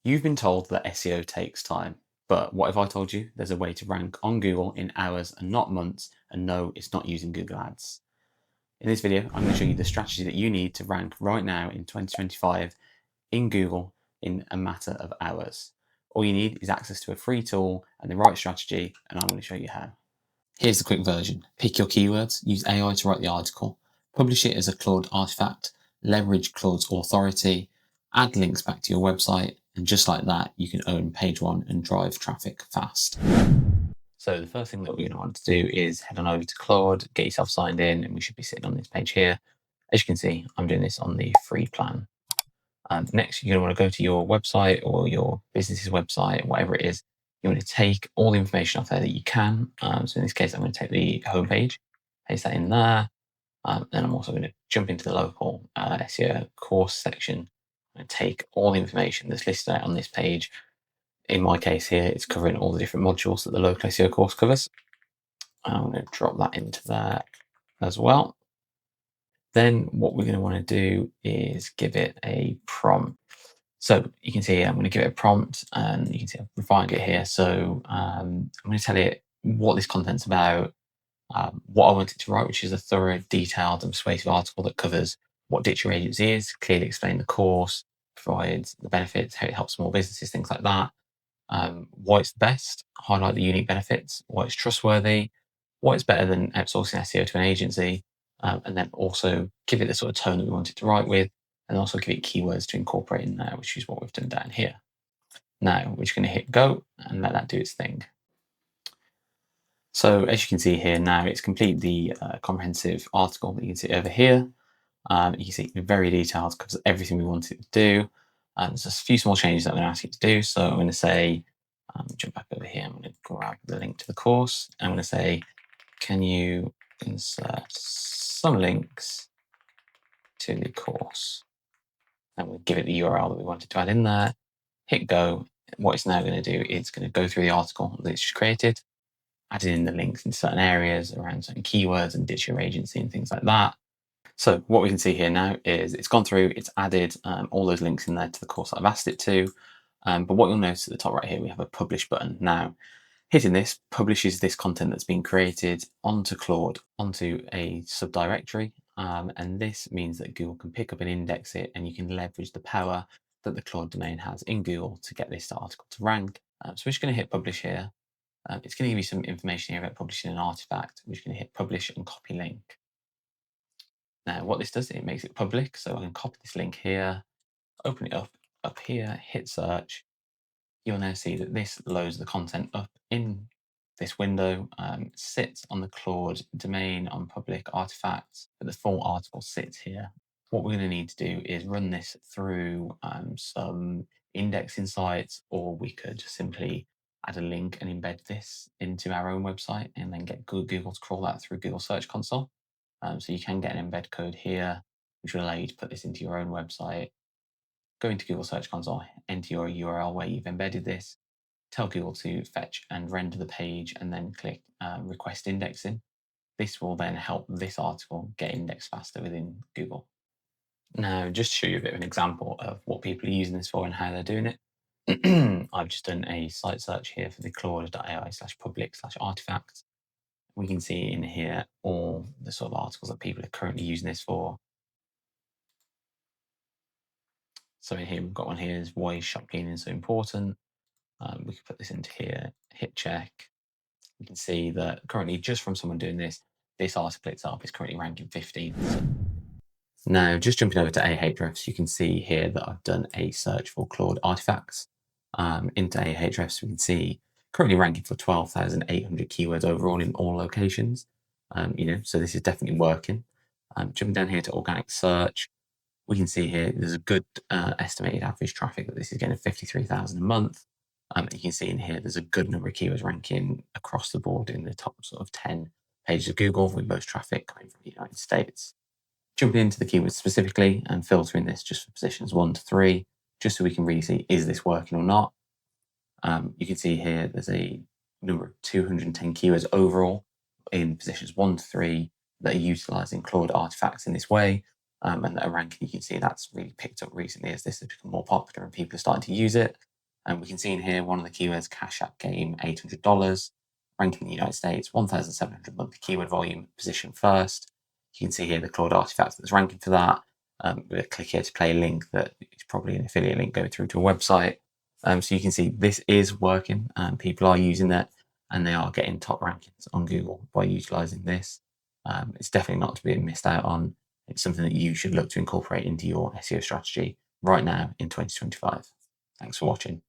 You've been told that SEO takes time, but what if I told you there's a way to rank on Google in hours and not months, and no, it's not using Google Ads? In this video, I'm going to show you the strategy that you need to rank right now in 2025 in Google in a matter of hours. All you need is access to a free tool and the right strategy, and I'm going to show you how. Here's the quick version. Pick your keywords, use AI to write the article, publish it as a Claude artifact, leverage Claude's authority, add links back to your website, and just like that, you can own page one and drive traffic fast. So the first thing that we're going to want to do is head on over to Claude, get yourself signed in, and we should be sitting on this page here. As you can see, I'm doing this on the free plan. Next, you're going to want to go to your website or your business's website, whatever it is. You want to take all the information off there that you can. So in this case, I'm going to take the homepage, paste that in there. Then I'm also going to jump into the local SEO course section and take all the information that's listed out on this page. In my case here, it's covering all the different modules that the local SEO course covers. I'm going to drop that into there as well. Then what we're going to want to do is give it a prompt. So you can see I'm going to give it a prompt, and you can see I've refined it here. So I'm going to tell it what this content's about, what I want it to write, which is a thorough, detailed, and persuasive article that covers what Ditch Your Agency is, clearly explain the course, provides the benefits, how it helps small businesses, things like that. Why it's the best, highlight the unique benefits, why it's trustworthy, why it's better than outsourcing SEO to an agency, and then also give it the sort of tone that we want it to write with, and also give it keywords to incorporate in there, which is what we've done down here. Now we're just going to hit go and let that do its thing. So as you can see here now, it's complete the comprehensive article that you can see over here. You can see very detailed, covers everything we want it to do. There's a few small changes that I'm going to ask you to do. So I'm going to say, jump back over here. I'm going to grab the link to the course. I'm going to say, can you insert some links to the course? And we'll give it the URL that we wanted to add in there. Hit go. What it's now going to do, it's going to go through the article that it's just created, adding in the links in certain areas around certain keywords and ditch your agency and things like that. So what we can see here now is it's gone through, it's added all those links in there to the course that I've asked it to. But what you'll notice at the top right here, we have a publish button. Now, hitting this publishes this content that's been created onto Claude, onto a subdirectory. And this means that Google can pick up and index it, and you can leverage the power that the Claude domain has in Google to get this article to rank. So we're just going to hit publish here. It's going to give you some information here about publishing an artifact. We're just going to hit publish and copy link. Now, what this does, it makes it public. So I can copy this link here, open it up here, hit search. You'll now see that this loads the content up in this window, sits on the Claude domain on public artifacts, but the full article sits here. What we're going to need to do is run this through some indexing sites, or we could simply add a link and embed this into our own website and then get Google to crawl that through Google Search Console. So you can get an embed code here, which will allow you to put this into your own website. Go into Google Search Console, enter your URL where you've embedded this, tell Google to fetch and render the page, and then click request indexing. This will then help this article get indexed faster within Google. Now, just to show you a bit of an example of what people are using this for and how they're doing it, I've just done a site search here for the claude.ai/public/artifacts. We can see in here all the sort of articles that people are currently using this for. So in here, we've got one here is why shop cleaning is so important. We can put this into here, hit check. You can see that currently, just from someone doing this, this article itself is currently ranking 15th. Now, just jumping over to Ahrefs, you can see here that I've done a search for Claude artifacts. Into Ahrefs, we can see currently ranking for 12,800 keywords overall in all locations. So this is definitely working. Jumping down here to organic search, we can see here there's a good estimated average traffic that this is getting 53,000 a month. You can see in here there's a good number of keywords ranking across the board in the top sort of 10 pages of Google, with most traffic coming from the United States. Jumping into the keywords specifically and filtering this just for positions 1 to 3, just so we can really see, is this working or not? You can see here there's a number of 210 keywords overall in positions 1 to 3 that are utilizing Claude artifacts in this way, and that are ranking. You can see that's really picked up recently as this has become more popular and people are starting to use it. And we can see in here one of the keywords, Cash App Game, $800, ranking in the United States, 1,700 monthly keyword volume, position first. You can see here the Claude artifact that's ranking for that. We'll click here to play a link that is probably an affiliate link going through to a website. So you can see this is working, and people are using that, and they are getting top rankings on Google by utilizing this. It's definitely not to be missed out on. It's something that you should look to incorporate into your SEO strategy right now in 2025. Thanks for watching.